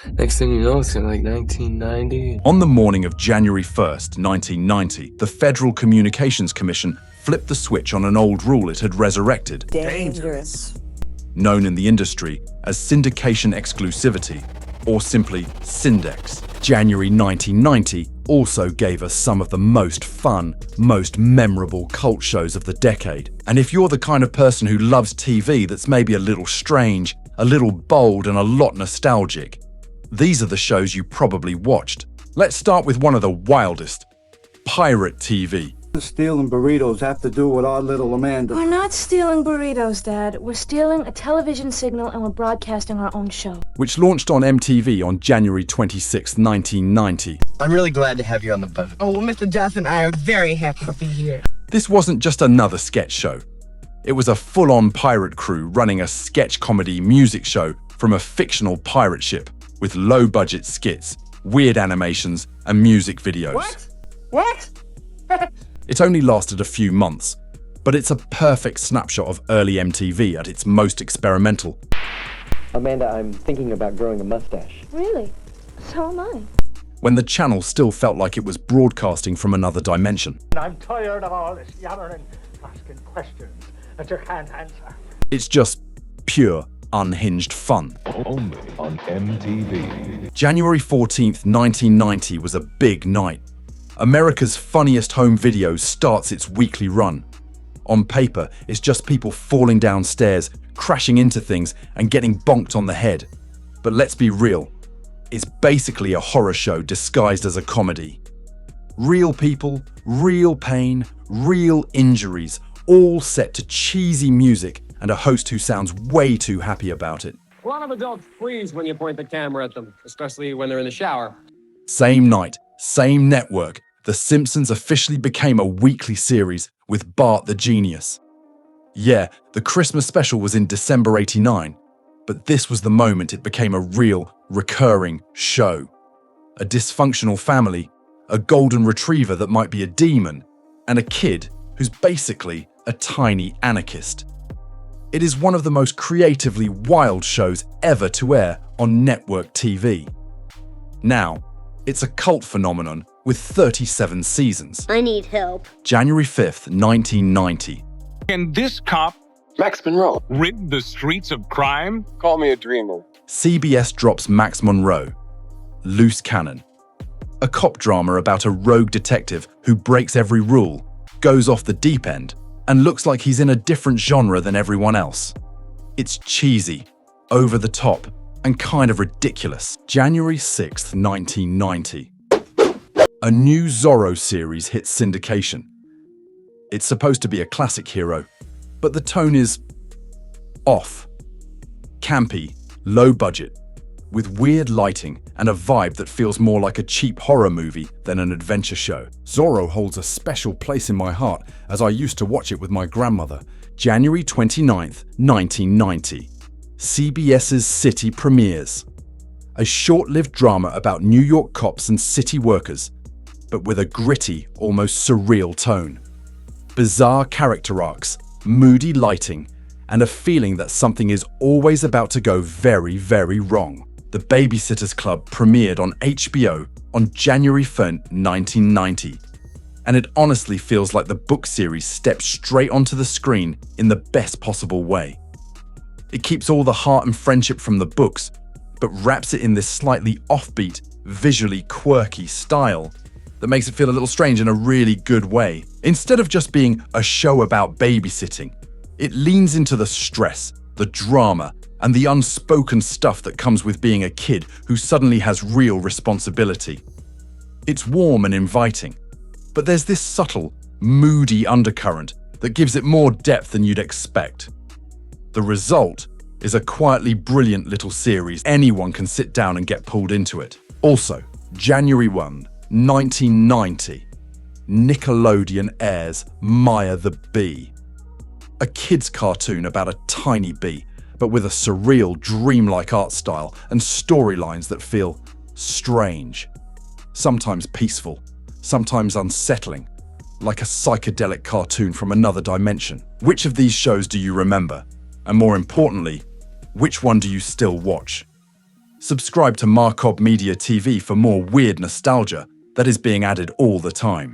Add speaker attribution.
Speaker 1: Next thing you know, it's in like 1990.
Speaker 2: On the morning of January 1st, 1990, the Federal Communications Commission flipped the switch on an old rule it had resurrected,
Speaker 3: Dangerous.
Speaker 2: known in the industry as syndication exclusivity, or simply Syndex. January 1990 also gave us some of the most fun, most memorable cult shows of the decade. And if you're the kind of person who loves TV that's maybe a little strange, a little bold, and a lot nostalgic, these are the shows you probably watched. Let's start with one of the wildest, pirate TV.
Speaker 4: Stealing burritos have to do with our little Amanda.
Speaker 5: We're not stealing burritos, Dad. We're stealing a television signal and we're broadcasting our own show.
Speaker 2: Which launched on MTV on January 26, 1990.
Speaker 6: I'm really glad to have you on the boat.
Speaker 3: Oh, well, Mr. Johnson and I are very happy to be here.
Speaker 2: This wasn't just another sketch show. It was a full-on pirate crew running a sketch comedy music show from a fictional pirate ship with low-budget skits, weird animations, and music videos.
Speaker 3: What?
Speaker 2: It only lasted a few months, but it's a perfect snapshot of early MTV at its most experimental.
Speaker 6: Amanda, I'm thinking about growing a mustache.
Speaker 5: Really? So am I.
Speaker 2: When the channel still felt like it was broadcasting from another dimension.
Speaker 7: I'm tired of all this yammering, asking questions that you can't answer.
Speaker 2: It's just pure, unhinged fun.
Speaker 8: Only on MTV.
Speaker 2: January 14th, 1990 was a big night. America's Funniest Home Videos starts its weekly run. On paper, it's just people falling downstairs, crashing into things, and getting bonked on the head. But let's be real, it's basically a horror show disguised as a comedy. Real people, real pain, real injuries, all set to cheesy music and a host who sounds way too happy about it.
Speaker 9: A lot of adults freeze when you point the camera at them, especially when they're in the shower.
Speaker 2: Same night, same network, The Simpsons officially became a weekly series with Bart the Genius. Yeah, the Christmas special was in December '89, but this was the moment it became a real, recurring show. A dysfunctional family, a golden retriever that might be a demon, and a kid who's basically a tiny anarchist. It is one of the most creatively wild shows ever to air on network TV. Now, it's a cult phenomenon with 37 seasons.
Speaker 10: I need help.
Speaker 2: January 5th, 1990.
Speaker 11: Can this cop
Speaker 1: Max Monroe.
Speaker 11: rid the streets of crime?
Speaker 1: Call me a dreamer.
Speaker 2: CBS drops Max Monroe, Loose Cannon. A cop drama about a rogue detective who breaks every rule, goes off the deep end, and looks like he's in a different genre than everyone else. It's cheesy, over the top, and kind of ridiculous. January 6th, 1990. A new Zorro series hits syndication. It's supposed to be a classic hero, but the tone is off. Campy, low budget, with weird lighting and a vibe that feels more like a cheap horror movie than an adventure show. Zorro holds a special place in my heart as I used to watch it with my grandmother. January 29th, 1990. CBS's City premieres. A short-lived drama about New York cops and city workers, but with a gritty, almost surreal tone. Bizarre character arcs, moody lighting, and a feeling that something is always about to go very, very wrong. The Babysitters Club premiered on HBO on January 1st, 1990. And it honestly feels like the book series steps straight onto the screen in the best possible way. It keeps all the heart and friendship from the books, but wraps it in this slightly offbeat, visually quirky style that makes it feel a little strange in a really good way. Instead of just being a show about babysitting, it leans into the stress, the drama, and the unspoken stuff that comes with being a kid who suddenly has real responsibility. It's warm and inviting, but there's this subtle, moody undercurrent that gives it more depth than you'd expect. The result is a quietly brilliant little series. Anyone can sit down and get pulled into it. Also, January 1, 1990, Nickelodeon airs Maya the Bee. A kid's cartoon about a tiny bee, but with a surreal, dreamlike art style and storylines that feel strange. Sometimes peaceful, sometimes unsettling, like a psychedelic cartoon from another dimension. Which of these shows do you remember? And more importantly, which one do you still watch? Subscribe to Marcob Media TV for more weird nostalgia that is being added all the time.